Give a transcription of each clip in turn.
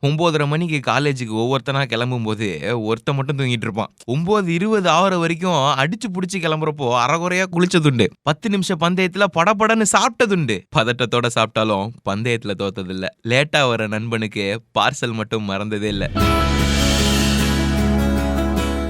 9:30 மணிக்கு காலேஜுக்கு ஒவ்வொருத்தனா கிளம்பும்போது ஒருத்தன் மட்டும் தூங்கிட்டு இருப்பான். 9:20 ஆகுற வரைக்கும் அடிச்சு புடிச்சு கிளம்புறப்போ அரைகுறையா குளிச்சதுண்டு. 10 நிமிஷம் பந்தயத்துல படபடன்னு சாப்பிட்டதுண்டு. பதட்டத்தோட சாப்பிட்டாலும் பந்தயத்துல தோத்ததில்ல. லேட்டா வர நண்பனுக்கு பார்சல் மட்டும் மறந்ததே இல்ல.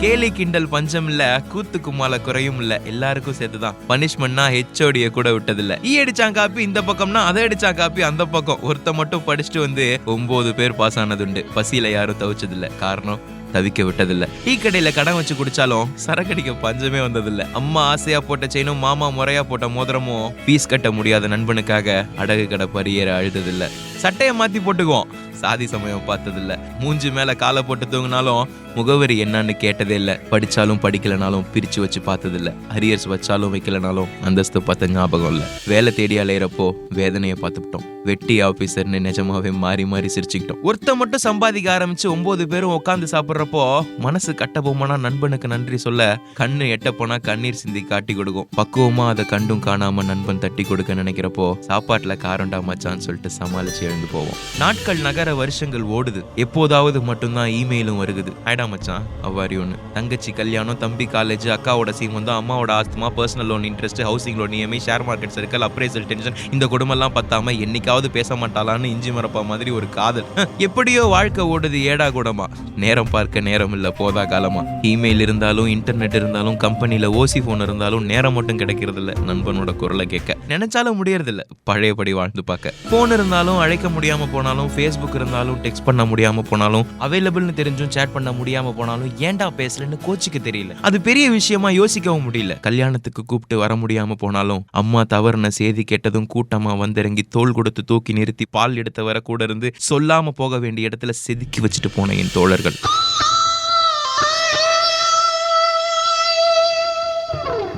கேலி கிண்டல் பஞ்சம் இல்ல, கூத்து கும்மால குறையும் இல்ல, எல்லாருக்கும் சேர்த்துதான். பனிஷ்மெண்ட்னா ஹெச்ஓடிய கூட விட்டதில்ல. அடிச்சான் காப்பி இந்த பக்கம்னா அதை அடிச்சான் காப்பி அந்த பக்கம். ஒருத்த மட்டும் படிச்சுட்டு வந்து 9 பேர் பாஸ் ஆனதுண்டு. பசியில யாரும் தவிச்சதில்ல. காரணம் தவிக்க விட்டதில்ல. டீ கடையில கடன் வச்சு குடிச்சாலும் சரக்கடிக்க பஞ்சமே வந்ததில்ல. அம்மா ஆசையா போட்ட செயினும் மாமா முறையா போட்ட மோதிரமும் ஃபீஸ் கட்ட முடியாத நண்பனுக்காக அடகு கடை பரியேற அழுததில்ல. சட்டையை மாத்தி போட்டுக்குவோம், சாதி சமயம் பார்த்ததில்ல. மூஞ்சி மேல காலை போட்டு தூங்கினாலும் முகவரி என்னன்னு கேட்டதே இல்ல. படிச்சாலும் படிக்கலனாலும் பிரிச்சு வச்சு பார்த்ததில்ல. அரியர்ஸ் வச்சாலும் வைக்கலனாலும் அந்தஸ்து பார்த்த ஞாபகம் இல்ல. வேலை தேடி அலையிறப்போ வேதனையை பார்த்துக்கிட்டோம். வெட்டி ஆபீசர்னு நிஜமாவே மாறி மாறி சிரிச்சுக்கிட்டோம். ஒருத்த மட்டும் சம்பாதிக்க ஆரம்பிச்சு 9 பேரும் உட்காந்து சாப்பிட்றப்போ மனசு கட்ட போமானா நண்பனுக்கு நன்றி சொல்ல, கண்ணு எட்ட போனா கண்ணீர் சிந்தி காட்டி கொடுக்கும். பக்குவமா அதை கண்டும் காணாம நண்பன் தட்டி கொடுக்க நினைக்கிறப்போ சாப்பாட்டுல காரண்டா மச்சான்னு சொல்லிட்டு சமாளிச்சு எழுந்து போவோம். நாட்கள் நகர, வருஷங்கள் ஓடுது. எப்போதாவது மட்டும்தான் இமெயிலும் வருகுது. ஐடா மச்சான், அவ்வாரியோன்னு. தங்கச்சி கல்யாணம், தம்பி காலேஜ், அக்காவோட சீமந்தம், அம்மாவோட asthma, personal loan interest, housing loan EMI, share market circle, appraisal tension, இந்த குடும்பம்லாம் பத்தாம என்னைக்காவது பேச மாட்டாளான்னு இஞ்சி மரப்பா மாதிரி ஒரு காதல். எப்படியோ வாழ்க்கை ஓடுது ஏடா கூடமா. நேரம் பார்க்க நேரம் இல்ல போதா காலமா. இமெயில் இருந்தாலும் இன்டர்நெட் இருந்தாலும் கம்பெனில ஓசி போன் இருந்தாலும் நேரம் மட்டும் கிடைக்கிறது இல்ல நண்பனோட குரலை கேட்க. நினைச்சாலும் முடியறது இல்ல பழையபடி வாழ்ந்து பார்க்க. போன் இருந்தாலும் அழைக்க முடியாம போனாலும், ஃபேஸ்புக் இருந்தாலும் டெக்ஸ்ட் பண்ண முடியாம போனாலும், அவைலபிள்னு தெரிஞ்சும் சேட் பண்ண முடியாம போனாலும், ஏன்டா பேசலன்னு கோச்சிக்க தெரியல. அது பெரிய விஷயமா யோசிக்கவும் முடியல. கல்யாணத்துக்கு கூப்பிட்டு வர முடியாம போனாலும், அம்மா தவறுன செய்தி கேட்டதும் கூட்டமா வந்திறங்கி தோள் கொடுத்து தூக்கி நிறுத்தி பால் எடுத்தவரை கூட இருந்து சொல்லாம போக வேண்டிய இடத்துல செதுக்கி வச்சுட்டு போன என் தோழர்கள்.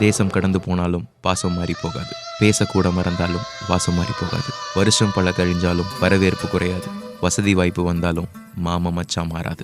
தேசம் கடந்து போனாலும் பாசம் மாறி போகாது. பேசக்கூட மறந்தாலும் வாசம் மாறி போகாது. வருஷம் பல கழிஞ்சாலும் வரவேற்பு குறையாது. வசதி வாய்ப்பு வந்தாலும் மாமா மச்சான் மாறாது.